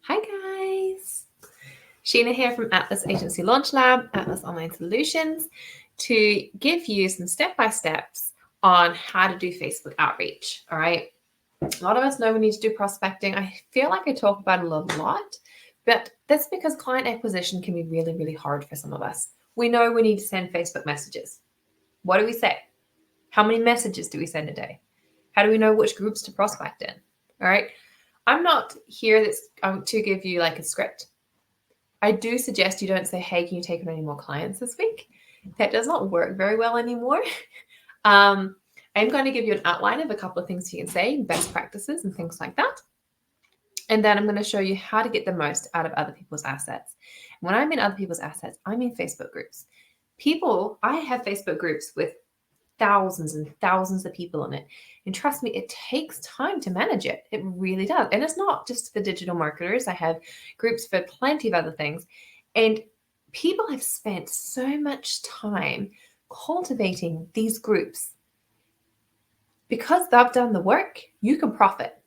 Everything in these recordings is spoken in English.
Hi guys, Sheena here from Atlas Agency Launch Lab, Atlas Online Solutions, to give you some step-by-steps on how to do Facebook outreach. All right, a lot of us know we need to do prospecting. I feel like I talk about it a lot, but that's because client acquisition can be really, really hard for some of us. We know we need to send Facebook messages. What do we say? How many messages do we send a day? How do we know which groups to prospect in? All right. I'm not here to give you like a script. I do suggest you don't say, hey, can you take on any more clients this week? That does not work very well anymore. I'm going to give you an outline of a couple of things you can say, best practices and things like that. And then I'm going to show you how to get the most out of other people's assets. When I mean other people's assets, I mean Facebook groups. I have Facebook groups with thousands and thousands of people in it. And trust me, it takes time to manage it. It really does. And it's not just for digital marketers. I have groups for plenty of other things. And people have spent so much time cultivating these groups. Because they've done the work, you can profit.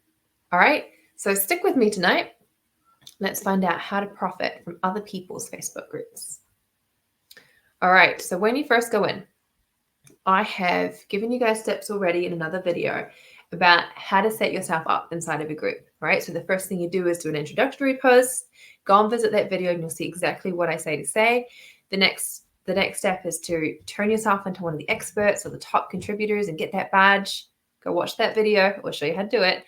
All right. So stick with me tonight. Let's find out how to profit from other people's Facebook groups. All right. So when you first go in, I have given you guys steps already in another video about how to set yourself up inside of a group, right? So the first thing you do is do an introductory post, go and visit that video and you'll see exactly what I say to say. The next step is to turn yourself into one of the experts or the top contributors and get that badge. Go watch that video. We'll show you how to do it.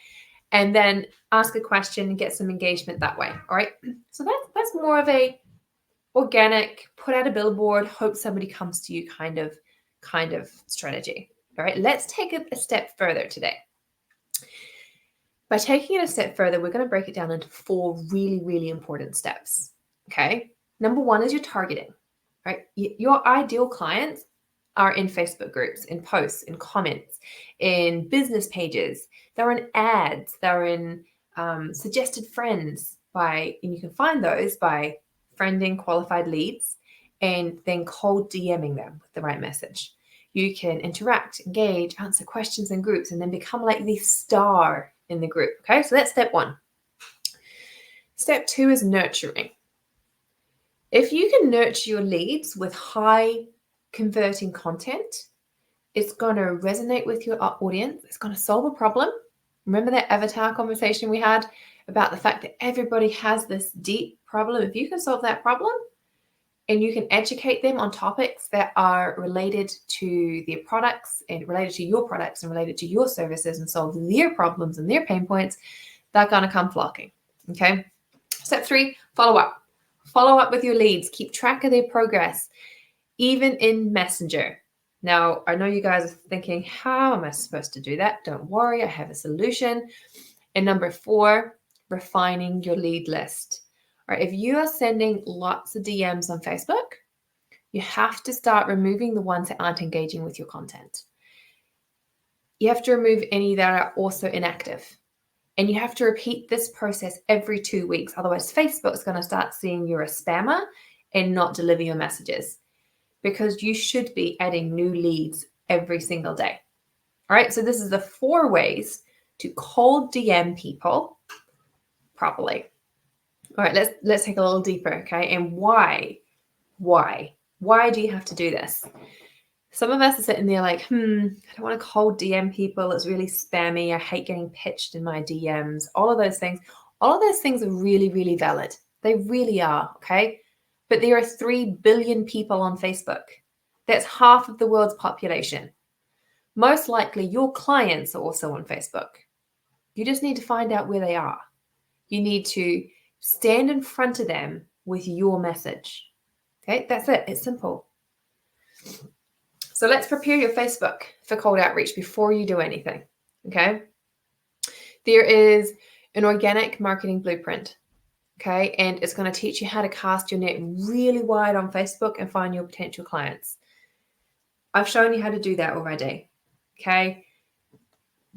And then ask a question and get some engagement that way, all right? So that's more of a organic, put out a billboard, hope somebody comes to you kind of strategy. All right, let's take it a step further today. By taking it a step further, we're going to break it down into 4 really, really important steps. Okay, number 1 is your targeting. Right, your ideal clients are in Facebook groups, in posts, in comments, in business pages. They're in ads. They're in suggested friends. And you can find those by friending qualified leads and then cold DMing them with the right message. You can interact, engage, answer questions in groups, and then become like the star in the group. Okay, so that's step 1. Step 2 is nurturing. If you can nurture your leads with high converting content, it's going to resonate with your audience. It's going to solve a problem. Remember that avatar conversation we had about the fact that everybody has this deep problem? If you can solve that problem, and you can educate them on topics that are related to their products and related to your products and related to your services and solve their problems and their pain points, they're going to come flocking. Okay. Step 3, follow up. Follow up with your leads. Keep track of their progress, even in Messenger. Now, I know you guys are thinking, how am I supposed to do that? Don't worry, I have a solution. And number 4, refining your lead list. All right, if you are sending lots of DMs on Facebook, you have to start removing the ones that aren't engaging with your content. You have to remove any that are also inactive. And you have to repeat this process every 2 weeks. Otherwise, Facebook's going to start seeing you're a spammer and not deliver your messages, because you should be adding new leads every single day. All right, so this is the 4 ways to cold DM people properly. All right, let's take a little deeper, okay? And why? Why do you have to do this? Some of us are sitting there like, I don't want to cold DM people. It's really spammy. I hate getting pitched in my DMs. All of those things are really, really valid. They really are, okay? But there are 3 billion people on Facebook. That's half of the world's population. Most likely your clients are also on Facebook. You just need to find out where they are. You need to stand in front of them with your message. Okay, that's it. It's simple. So let's prepare your Facebook for cold outreach before you do anything. Okay. There is an organic marketing blueprint. Okay. And it's going to teach you how to cast your net really wide on Facebook and find your potential clients. I've shown you how to do that already. Okay.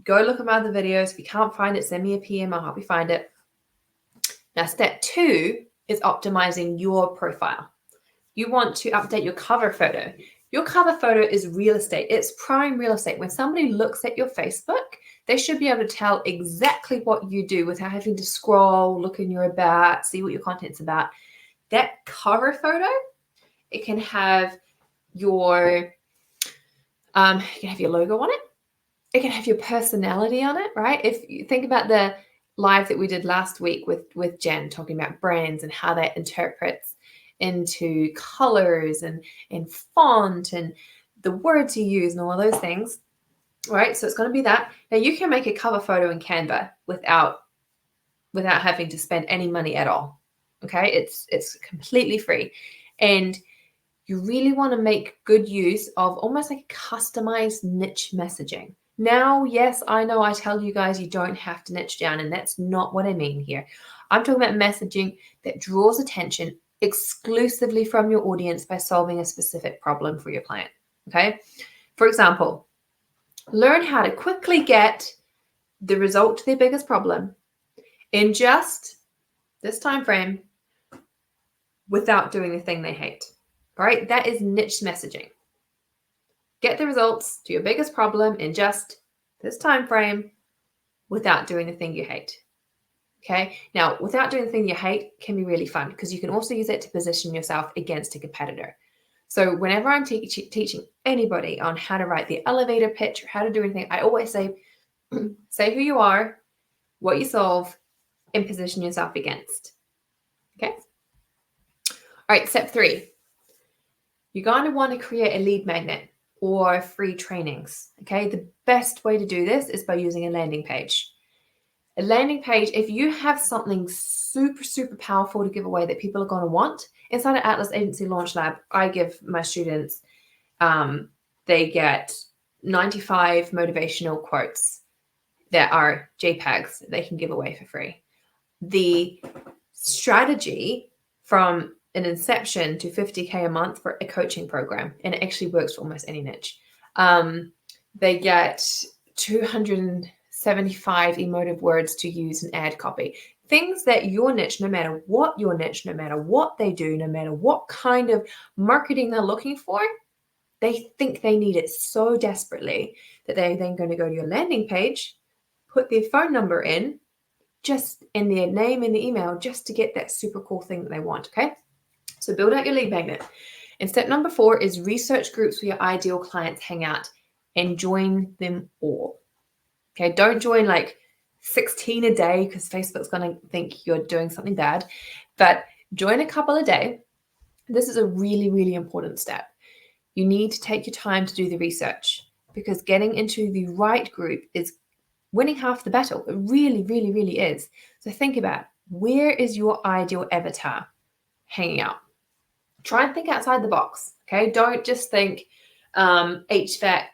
Go look at my other videos. If you can't find it, send me a PM. I'll help you find it. Now, step 2 is optimizing your profile. You want to update your cover photo. Your cover photo is real estate. It's prime real estate. When somebody looks at your Facebook, They should be able to tell exactly what you do without having to scroll, look in your about, see what your content's about. That cover photo, it can have your logo on it. It can have your personality on it, right? If you think about the live that we did last week with Jen talking about brands and how that interprets into colors and font and the words you use and all of those things, right? So it's going to be that. Now you can make a cover photo in Canva without having to spend any money at all. Okay, it's completely free, and you really want to make good use of almost like customized niche messaging. Now, yes, I know I tell you guys you don't have to niche down, and that's not what I mean here. I'm talking about messaging that draws attention exclusively from your audience by solving a specific problem for your client. Okay, for example, learn how to quickly get the result to their biggest problem in just this time frame without doing the thing they hate. All right, that is niche messaging. Get the results to your biggest problem in just this time frame without doing the thing you hate. Okay, now without doing the thing you hate can be really fun because you can also use it to position yourself against a competitor. So whenever I'm teaching anybody on how to write the elevator pitch or how to do anything, I always say, say who you are, what you solve, and position yourself against. Okay. All right, step 3. You're going to want to create a lead magnet or free trainings. Okay, the best way to do this is by using a landing page. A landing page, if you have something super, super powerful to give away that people are going to want, inside of Atlas Agency Launch Lab, I give my students, they get 95 motivational quotes that are JPEGs that they can give away for free. The strategy from an inception to 50K a month for a coaching program, and it actually works for almost any niche. They get 275 emotive words to use in ad copy. Things that your niche, no matter what your niche, no matter what they do, no matter what kind of marketing they're looking for, they think they need it so desperately that they're then going to go to your landing page, put their phone number in, just in their name in the email, just to get that super cool thing that they want, okay? So build out your lead magnet. And step number 4 is research groups where your ideal clients hang out and join them all. Okay, don't join like 16 a day because Facebook's going to think you're doing something bad, but join a couple a day. This is a really, really important step. You need to take your time to do the research because getting into the right group is winning half the battle. It really, really, really is. So think about, where is your ideal avatar hanging out? Try and think outside the box, okay? Don't just think HVAC,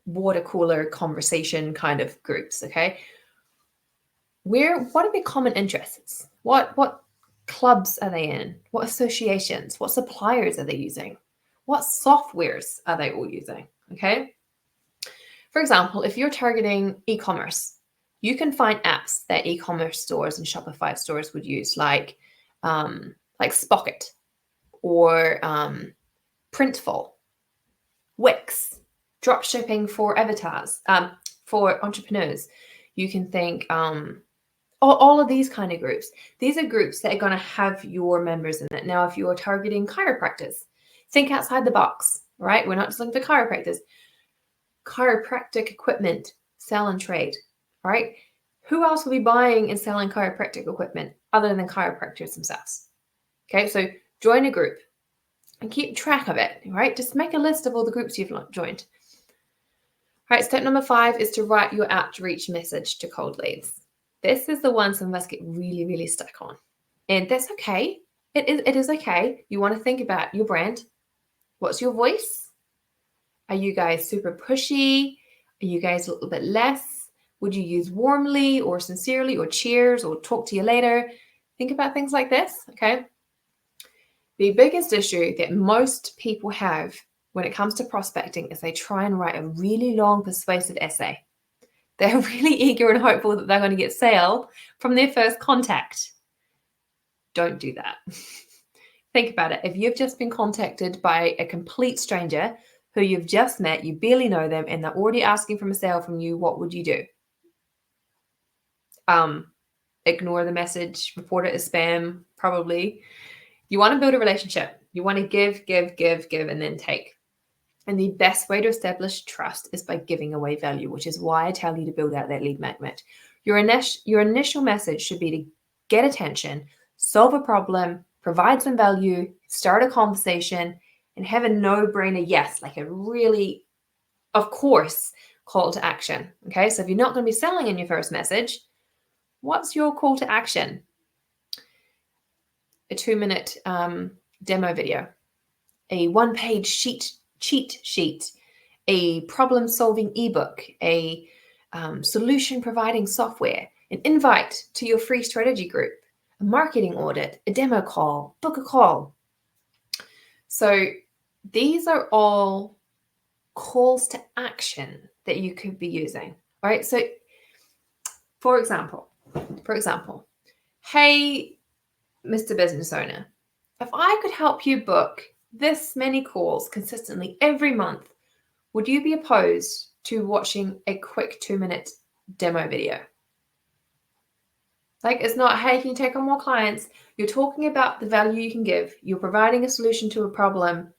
water cooler conversation kind of groups, okay? What are their common interests? What clubs are they in? What associations? What suppliers are they using? What softwares are they all using, okay? For example, if you're targeting e-commerce, you can find apps that e-commerce stores and Shopify stores would use, like Spocket or Printful, Wix, dropshipping for avatars, for entrepreneurs. You can think all of these kind of groups. These are groups that are going to have your members in it. Now, if you're targeting chiropractors, think outside the box, right? We're not just looking for chiropractors. Chiropractic equipment, sell and trade, right? Who else will be buying and selling chiropractic equipment other than chiropractors themselves? Okay, so join a group and keep track of it, right? Just make a list of all the groups you've joined. All right, step number 5 is to write your outreach message to cold leads. This is the one some of us get really, really stuck on. And that's okay. It is okay. You want to think about your brand. What's your voice? Are you guys super pushy? Are you guys a little bit less? Would you use warmly or sincerely or cheers or talk to you later? Think about things like this, okay? The biggest issue that most people have when it comes to prospecting is they try and write a really long, persuasive essay. They're really eager and hopeful that they're going to get sale from their first contact. Don't do that. Think about it. If you've just been contacted by a complete stranger who you've just met, you barely know them, and they're already asking for a sale from you, what would you do? Ignore the message, report it as spam, probably. You want to build a relationship. You want to give, and then take. And the best way to establish trust is by giving away value, which is why I tell you to build out that lead magnet. Your initial message should be to get attention, solve a problem, provide some value, start a conversation, and have a no-brainer yes, like a really, of course, call to action. Okay, so if you're not going to be selling in your first message, what's your call to action? A 2-minute demo video, a 1-page cheat sheet, a problem-solving ebook, a solution-providing software, an invite to your free strategy group, a marketing audit, a demo call, book a call. So these are all calls to action that you could be using, right? So for example, hey, Mr. Business Owner, if I could help you book this many calls consistently every month, would you be opposed to watching a quick 2-minute demo video? Like, it's not, hey, can you take on more clients? You're talking about the value you can give. You're providing a solution to a problem.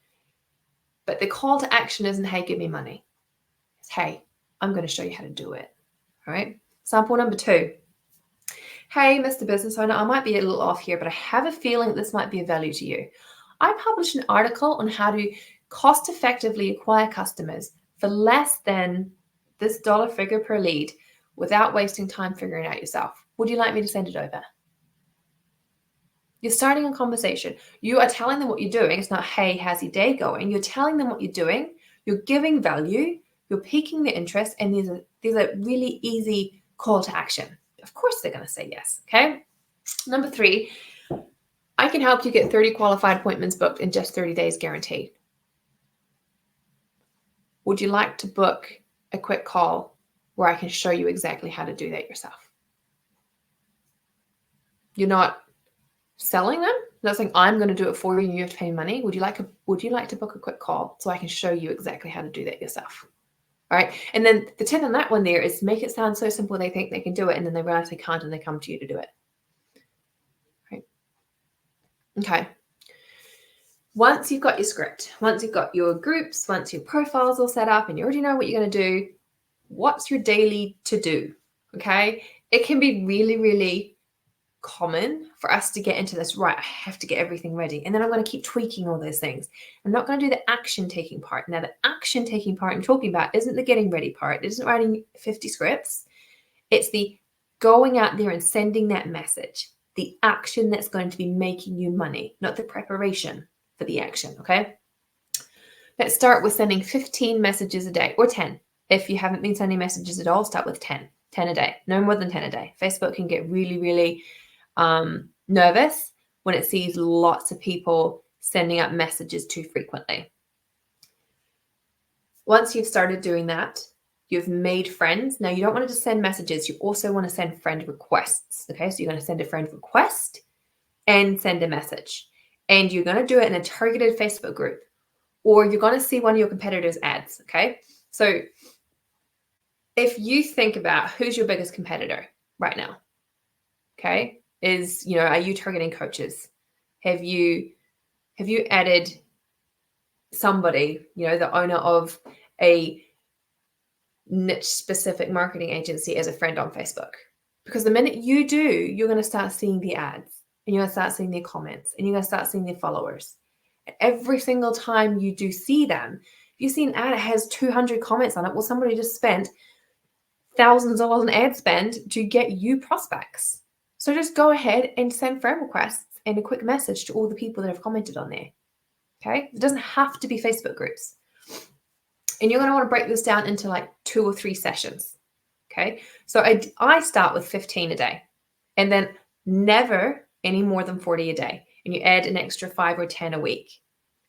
But the call to action isn't, hey, give me money. It's, hey, I'm going to show you how to do it. All right. Sample number 2. Hey, Mr. Business Owner, I might be a little off here, but I have a feeling this might be of value to you. I published an article on how to cost effectively acquire customers for less than this dollar figure per lead without wasting time figuring it out yourself. Would you like me to send it over? You're starting a conversation. You are telling them what you're doing. It's not, hey, how's your day going? You're telling them what you're doing. You're giving value. You're piquing their interest. And these are really easy call to action. Of course, they're going to say yes. Okay. Number 3, I can help you get 30 qualified appointments booked in just 30 days guaranteed. Would you like to book a quick call where I can show you exactly how to do that yourself? You're not selling them. Not saying I'm going to do it for you and you have to pay money. Would you like to book a quick call so I can show you exactly how to do that yourself? All right. And then the tip on that one there is make it sound so simple they think they can do it, and then they realize they can't and they come to you to do it. Right. Okay. Once you've got your script, once you've got your groups, once your profiles all set up and you already know what you're going to do, what's your daily to do? Okay. It can be really, really common for us to get into this, right, I have to get everything ready. And then I'm going to keep tweaking all those things. I'm not going to do the action taking part. Now, the action taking part I'm talking about isn't the getting ready part. It isn't writing 50 scripts. It's the going out there and sending that message, the action that's going to be making you money, not the preparation for the action. Okay. Let's start with sending 15 messages a day, or 10. If you haven't been sending messages at all, start with 10 a day, no more than 10 a day. Facebook can get really, really nervous when it sees lots of people sending out messages too frequently. Once you've started doing that, you've made friends. Now, you don't want to just send messages. You also want to send friend requests. Okay, so you're going to send a friend request and send a message. And you're going to do it in a targeted Facebook group, or you're going to see one of your competitors' ads. Okay, so if you think about who's your biggest competitor right now, okay, are you targeting coaches? Have you added somebody, the owner of a niche specific marketing agency as a friend on Facebook? Because the minute you do, you're going to start seeing the ads, and you're going to start seeing their comments, and you're going to start seeing their followers. And every single time you do see them, if you see an ad that has 200 comments on it, well, somebody just spent thousands of dollars in ad spend to get you prospects. So just go ahead and send friend requests and a quick message to all the people that have commented on there. Okay. It doesn't have to be Facebook groups. And you're going to want to break this down into like 2 or 3 sessions. Okay. So I start with 15 a day, and then never any more than 40 a day. And you add an extra 5 or 10 a week.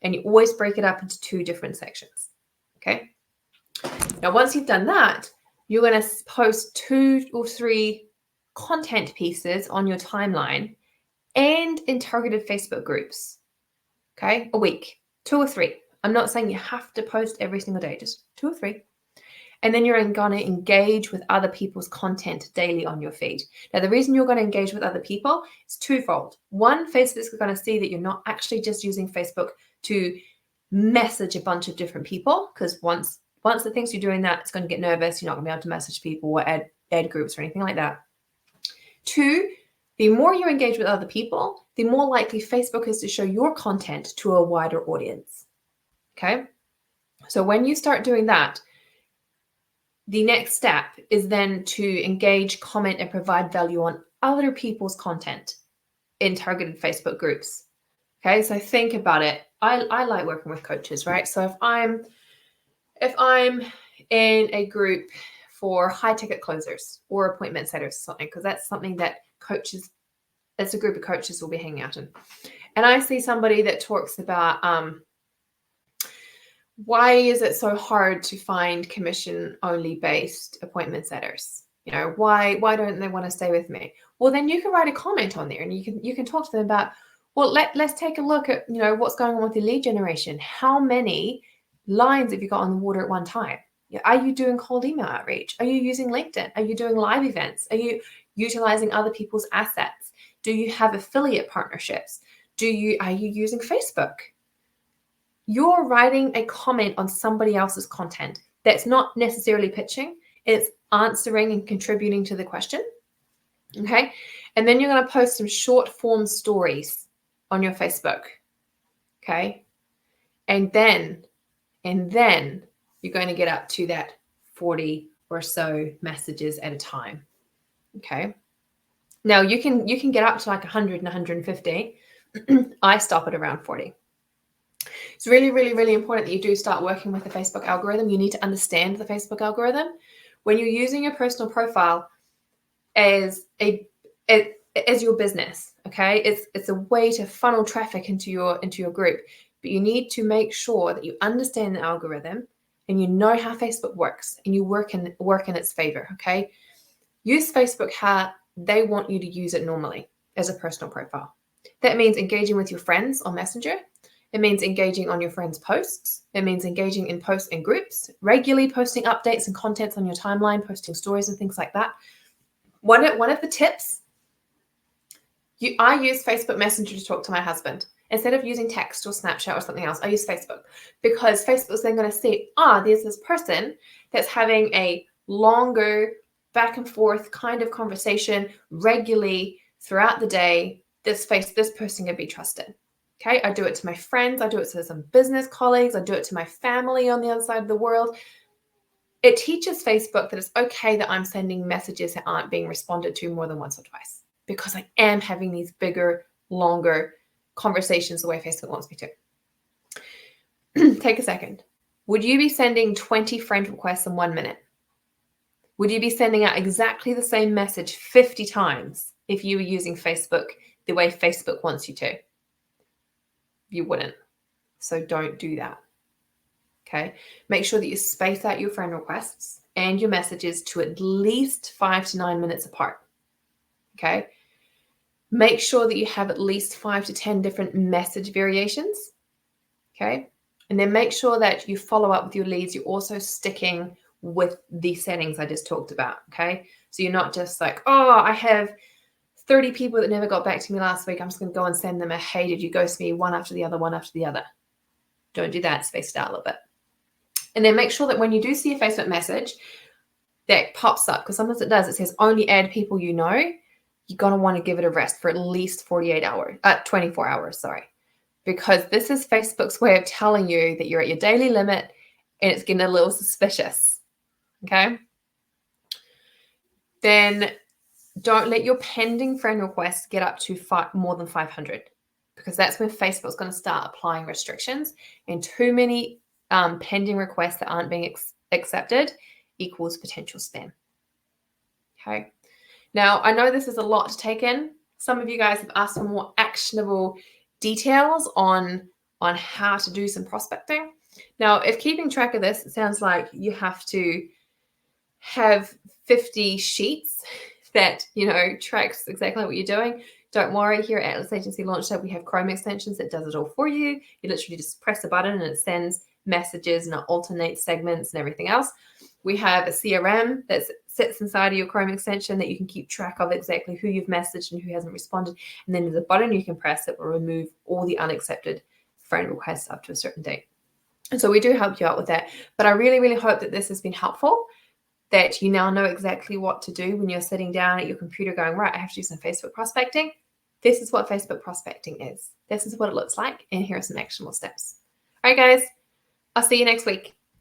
And you always break it up into 2 different sections. Okay. Now, once you've done that, you're going to post 2 or 3 content pieces on your timeline and in targeted Facebook groups. Okay, a week, 2 or 3. I'm not saying you have to post every single day, just 2 or 3. And then you're going to engage with other people's content daily on your feed. Now, the reason you're going to engage with other people is twofold. One, Facebook's going to see that you're not actually just using Facebook to message a bunch of different people, because once the things you're doing that, it's going to get nervous. You're not going to be able to message people or add groups or anything like that. 2, the more you engage with other people, the more likely Facebook is to show your content to a wider audience. Okay? So when you start doing that, the next step is then to engage, comment, and provide value on other people's content in targeted Facebook groups. Okay, so think about it. I like working with coaches, right? So if I'm in a group for high ticket closers or appointment setters or something, because that's something that it's a group of coaches will be hanging out in. And I see somebody that talks about why is it so hard to find commission-only based appointment setters? Why don't they want to stay with me? Well, then you can write a comment on there and you can talk to them about, well, let's take a look at, what's going on with the lead generation. How many lines have you got on the water at one time? Are you doing cold email outreach? Are you using LinkedIn? Are you doing live events? Are you utilizing other people's assets? Do you have affiliate partnerships? Are you using Facebook? You're writing a comment on somebody else's content that's not necessarily pitching. It's answering and contributing to the question. Okay. And then you're going to post some short form stories on your Facebook. Okay. And then you're going to get up to that 40 or so messages at a time. Okay. Now you can get up to like 100 and 150. I stop at around 40. It's really, really, really important that you do start working with the Facebook algorithm. You need to understand the Facebook algorithm. When you're using your personal profile as your business, okay, it's a way to funnel traffic into your group. But you need to make sure that you understand the algorithm and you know how Facebook works and you work in its favor. Okay, use Facebook how they want you to use it normally as a personal profile. That means engaging with your friends on Messenger. It means engaging on your friends' posts. It means engaging in posts and groups, regularly posting updates and contents on your timeline, posting stories and things like that. One of the tips, I use Facebook Messenger to talk to my husband. Instead of using text or Snapchat or something else, I use Facebook, because Facebook's then going to see, there's this person that's having a longer back and forth kind of conversation regularly throughout the day. This person can be trusted. Okay, I do it to my friends. I do it to some business colleagues. I do it to my family on the other side of the world. It teaches Facebook that it's okay that I'm sending messages that aren't being responded to more than once or twice, because I am having these bigger, longer conversations the way Facebook wants me to. Take a second. Would you be sending 20 friend requests in 1 minute? Would you be sending out exactly the same message 50 times if you were using Facebook the way Facebook wants you to? You wouldn't. So don't do that. Okay. Make sure that you space out your friend requests and your messages to at least 5 to 9 minutes apart. Okay. Make sure that you have at least 5 to 10 different message variations. Okay. And then make sure that you follow up with your leads. You're also sticking with the settings I just talked about. Okay. So you're not just like, I have 30 people that never got back to me last week. I'm just going to go and send them a, hey, did you ghost me? One after the other. Don't do that. Space it out a little bit. And then make sure that when you do see a Facebook message that pops up, because sometimes it does, it says only add people you know, you're going to want to give it a rest for at least 24 hours, because this is Facebook's way of telling you that you're at your daily limit and it's getting a little suspicious. Okay. Then don't let your pending friend requests get up to more than 500, because that's when Facebook's going to start applying restrictions, and too many pending requests that aren't being accepted equals potential spam. Okay. Now, I know this is a lot to take in. Some of you guys have asked for more actionable details on how to do some prospecting. Now, if keeping track of this, it sounds like you have to have 50 sheets that, tracks exactly what you're doing. Don't worry, here at Atlas Agency Launch Lab, we have Chrome extensions that does it all for you. You literally just press a button and it sends messages and it alternates segments and everything else. We have a CRM that sits inside of your Chrome extension that you can keep track of exactly who you've messaged and who hasn't responded. And then there's a button you can press that will remove all the unaccepted friend requests up to a certain date. And so we do help you out with that. But I really, really hope that this has been helpful, that you now know exactly what to do when you're sitting down at your computer going, right, I have to do some Facebook prospecting. This is what Facebook prospecting is. This is what it looks like. And here are some actionable steps. All right, guys, I'll see you next week.